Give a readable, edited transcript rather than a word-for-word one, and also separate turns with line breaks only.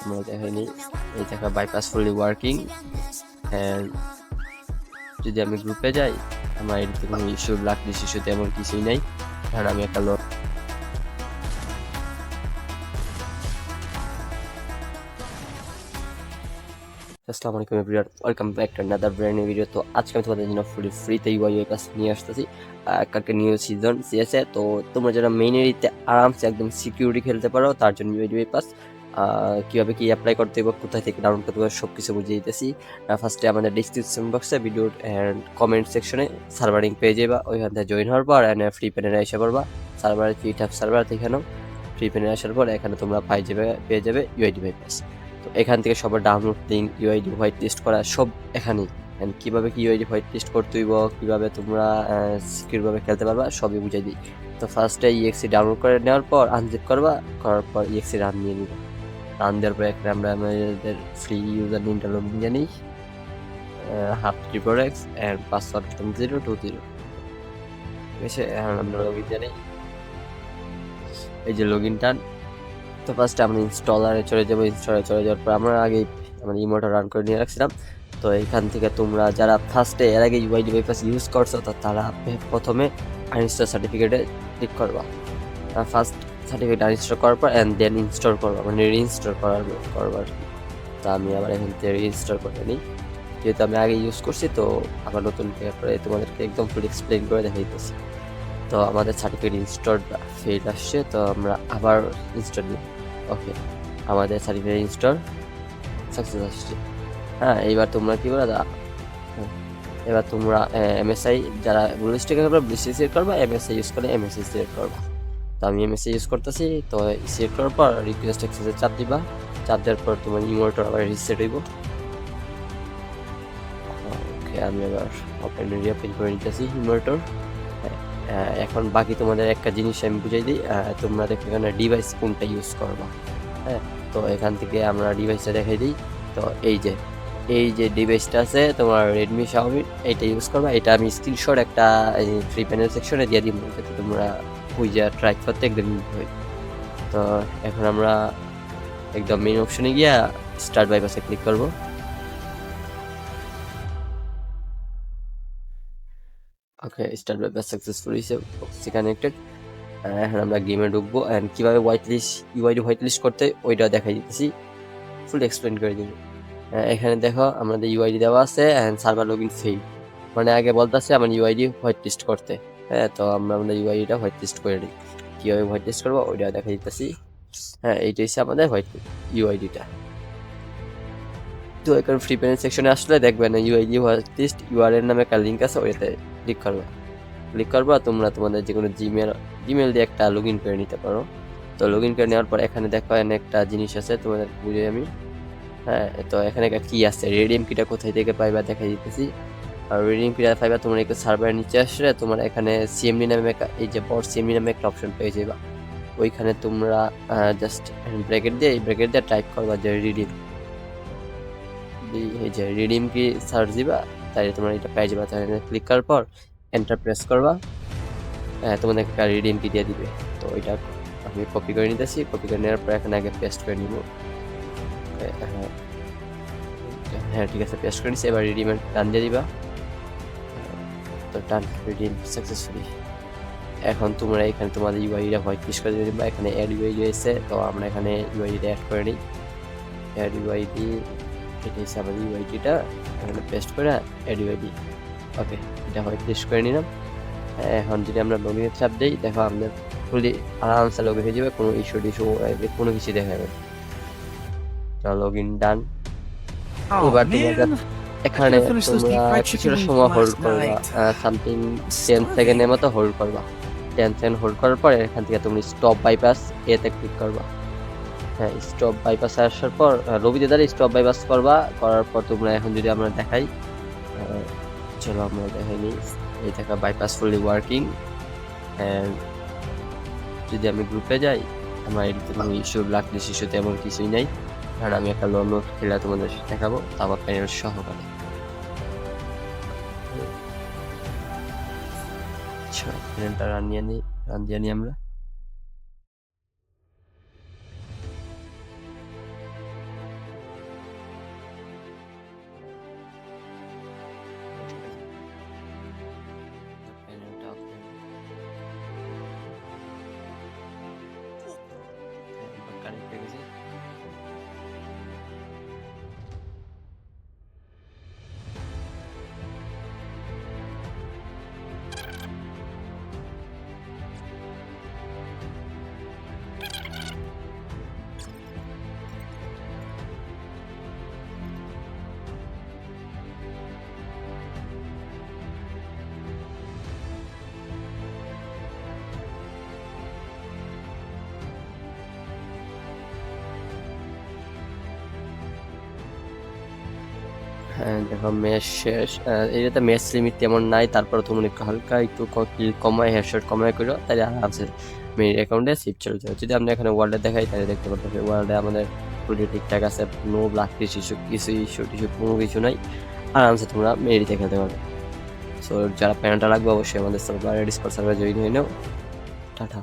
আমরা দেখাইনি। এই দেখা বাইপাস ফুলি ওয়ার্কিং। অ্যান্ড যদি আমি গ্রুপে যাই, আমার এদিকে কোনো ইস্যু ব্ল্যাকলিস্ট ইস্যু তেমন কিছুই নেই, কারণ আমি একটা আসসালামু আলাইকুম everyone, welcome back to another brand new video. তো আজকে আমি তোমাদের জন্য ফ্রিতে ইউআই পাস নিয়ে আসতেছি। কালকে নিউ সিজন সিএসএ, তো তোমরা যারা মেইন এরিতে আরামসে একদম সিকিউরিটি খেলতে পারো তার জন্য ইউআই পাস কীভাবে কি অ্যাপ্লাই করতে হবে, কোথায় থেকে ডাউনলোড করতে হবে, সব কিছু বুঝিয়ে দিতেছি। ফার্স্টে আমাদের ডিসক্রিপশন বক্সে ভিডিও অ্যান্ড কমেন্ট সেকশনে সার্ভারিং পেয়ে যাবা, ওইখান থেকে জয়েন হওয়ার পর ফ্রি প্যানেলে এসে পড়বা। সার্ভারে ফ্রি সার্ভার এখানেও ফ্রি প্যানেলে আসার পর এখানে তোমরা পেয়ে যাবে ইউআইডি পাস। তো এখান থেকে সবার download link, UID white list করা সব এখানেই। কীভাবে কি ইউআইডি হোয়াইট লিস্ট করতে হইব, কীভাবে তোমরা সিকিউরভাবে খেলতে পারবা সবই বুঝাই দিই। তো ফার্স্টে ইএক্সি ডাউনলোড করে নেওয়ার পর আনজিপ করার পর ইএক্সি রান নিয়ে নিব। রান দেওয়ার পর এখানে আমরা আমাদের ফ্রি ইউজার নেমটা লগইন জানি, #3x অ্যান্ড পাসওয়ার্ড 020। ঠিক আছে, এখন আমরা লগইন জানি, এই যে লগইন টান। তো ফার্স্টে আমরা ইনস্টলারে চলে যাবো। ইনস্টলারে চলে যাওয়ার পর আমরা আগে আমরা ইমোটা রান করে নিয়ে রাখছিলাম। তো এখান থেকে তোমরা যারা ফার্স্টে এর আগে ইউআইডি পাস ইউজ করছো, তো তারা প্রথমে আনইনস্টল সার্টিফিকেটে ক্লিক করবা। ফার্স্ট সার্টিফিকেট আনইনস্টল করার পর অ্যান্ড দেন ইনস্টল করবা, মানে রিইনস্টল করবার। তো আমি আবার এখান থেকে রিইনস্টল করে নিই, যেহেতু আমি আগে ইউজ করছি। তো আবার নতুন করে তোমাদেরকে একদম ফুল এক্সপ্লেন করে দেখাইতেছি। তো আমাদের সার্টিফিকেট ইনস্টল ফেল আসছে, তো আমরা আবার ইনস্টল নিই। ওকে, আমাদের সার্টিফিকেট ইনস্টল সাকসেস আসছে। হ্যাঁ, এইবার তোমরা কি বলো, এবার তোমরা এমএসআই যারা ব্লুস্টিক করবা ব্লুস্টিক সিলেক্ট করবা, এমএসআই ইউজ করে এমএসআই সিলেক্ট করবা। তো আমি এমএসআই ইউজ করতেছি। তো সিলেক্ট করার পর রিকোয়েস্ট অ্যাক্সেসে চাপ দিবা। চাপ দেওয়ার পর তোমার ইমোটর আবার রিসেট হইব। ওকে, আমি এবার ওপেন রিওপেন করে নিতেছি ইমোটর। এখন বাকি তোমাদের একটা জিনিস আমি বুঝাই দিই। তোমরা দেখো এখানে ডিভাইস কোনটা ইউজ করবা। হ্যাঁ, তো এখান থেকে আমরা ডিভাইসটা দেখাই দিই। তো এই যে ডিভাইসটা আছে তোমার রেডমি শাওমি, এটা ইউজ করবা। এটা আমি স্ক্রিনশট একটা ফ্রি প্যানেল সেকশনে দিয়ে দিব, যাতে তোমরা খুঁজে ট্রাই করতে একদম ইজি হয়। তো এখন আমরা একদম মেইন অপশনে গিয়া স্টার্ট বাইপাসে ক্লিক করব। ওকে, স্টার্ট বাইপাস সাকসেসফুলি কানেক্টেড। এখন আমরা গেমে ঢুকবো অ্যান্ড কীভাবে ইউআইডি হোয়াইট লিস্ট করতে ওইটা দেখাই দিতেছি, ফুল এক্সপ্লেন করে দিব। এখানে দেখো আমাদের ইউআইডি দেওয়া আছে অ্যান্ড সার্ভার লগইন ফেল, মানে আগে বলতেছে আমার ইউআইডি হোয়াইট লিস্ট করতে। হ্যাঁ, তো আমরা আমাদের ইউআইডিটা হোয়াইট লিস্ট করে নিই। কীভাবে হোয়াইট লিস্ট করবো ওইটা দেখা দিতেছি। হ্যাঁ, এইটা হচ্ছে আমাদের হোয়াইট ইউআইডিটা। তো এখানে ফ্রি প্যানেল সেকশনে আসলে দেখবেন ইউআইডি হোয়াইট লিস্ট ইউআরএল নামে একটা লিঙ্ক আছে, ওইটাতে ক্লিক করবা। তোমরা তোমাদের যে কোনো জিমেল দিয়ে একটা লগ ইন করে নিতে পারো। তো লগ ইন করে নেওয়ার পর এখানে দেখো এখানে একটা জিনিস আছে, তোমাদের বুঝে আমি। হ্যাঁ, তো এখানে একটা কি আছে, রেডিয়াম কিটা কোথায় থেকে পাইবা দেখাই দিতেছি। আর রেডিয়াম কিটা পাইবা তোমরা একটু সার্ভারের নিচে আসলে তোমার এখানে সিএমডি নামে এই যে বট সিএমডি নামে একটা অপশন পেয়ে যাবা। ওইখানে তোমরা জাস্ট ব্র্যাকেট দিয়ে টাইপ করবা যে রিডিম, এই যে রিডিম কি সার্চ দিবা, তাই তোমরা এটা পেয়ে যাবা। তাহলে ক্লিক করার পর এন্টার প্রেস করবা। তোমাদের একটা রিডিম কি দিয়ে দিবে। তো এটা আমি কপি করে নিতেছি। কপি করে নেওয়ার পর এখানে আগে পেস্ট করে নিব। হ্যাঁ, ঠিক আছে, পেস্ট করে নিচ্ছি। এবার রিডিমের টান দিয়ে দিবা। তো টান রিডিম সাকসেসফুলি। এখন তোমরা এখানে তোমাদের ইউআইডিটা হোয়াইট লিস্ট করে দিবা। এখানে অ্যাড ইউআইডি এসে, তো আমরা এখানে ইউআইডিটা অ্যাড করে নিই। অ্যাড ইউআইডি, এটা হচ্ছে আমাদের ইউআইডিটা, এখানে পেস্ট করে অ্যাড ইউআইডি। ওকে, এটা হোয়াইট লিস্ট করে নিলাম। এখন যদি আমরা লগইনে চাপ দিই, দেখো আমাদের ফুলি আরামসে লগইন হয়ে যাবে, কোনো ইস্যু কোনো কিছু দেখা যাবে। লগ ইন ডান। এবার তোমাদের এখানে তোমরা কিছুটা সময় হোল্ড করবা, সামথিং 10 সেকেন্ডের মতো হোল্ড করবা। 10 সেকেন্ড হোল্ড করার পর এখান থেকে তুমি স্টপ বাইপাস এতে ক্লিক করবা। হ্যাঁ, স্টপ বাইপাস আসার পর লবিতে দাঁড়িয়ে স্টপ বাইপাস করার পর তোমরা এখন যদি আমরা দেখাই, চলো আমরা দেখাই নিই। এই দেখা বাইপাস ফুলি ওয়ার্কিং। অ্যান্ড যদি আমি গ্রুপে যাই, আমার এদিকে কোনো ইস্যু ব্ল্যাকলিস্ট ইস্যু তেমন কিছুই নেই, কারণ আমি একটা লম্ব খেলা তোমাদের দেখাবো, আমার প্যানেল সহকারে। আচ্ছা, প্যানেলটা রান দিয়ে নিই আমরা। ঠিক আছে। হ্যাঁ দেখো ম্যাচ শেষ। এটাতে ম্যাচ লিমিট তেমন নাই, তারপর তুমি একটু হালকা একটু কমায় হেডশট কমায় করো, তাহলে আরামসে মেইন অ্যাকাউন্টে সিপ চলে যাবে। যদি আপনি এখানে ওয়ার্ল্ডে দেখাই তাহলে দেখতে পারবেন ওয়ার্ল্ডে আমাদের পুরো ঠিকঠাক আছে, নো ব্লাক কিছু ইস্যু টিস্যু কোনো কিছু নাই, আরামসে তোমরা মেরিতে খেলতে পারবে। সো যারা প্যান্টটা লাগবে অবশ্যই আমাদের সার্ভারে ডিসকর্ড সার্ভারে জয়েন হয়ে নাও। টাটা।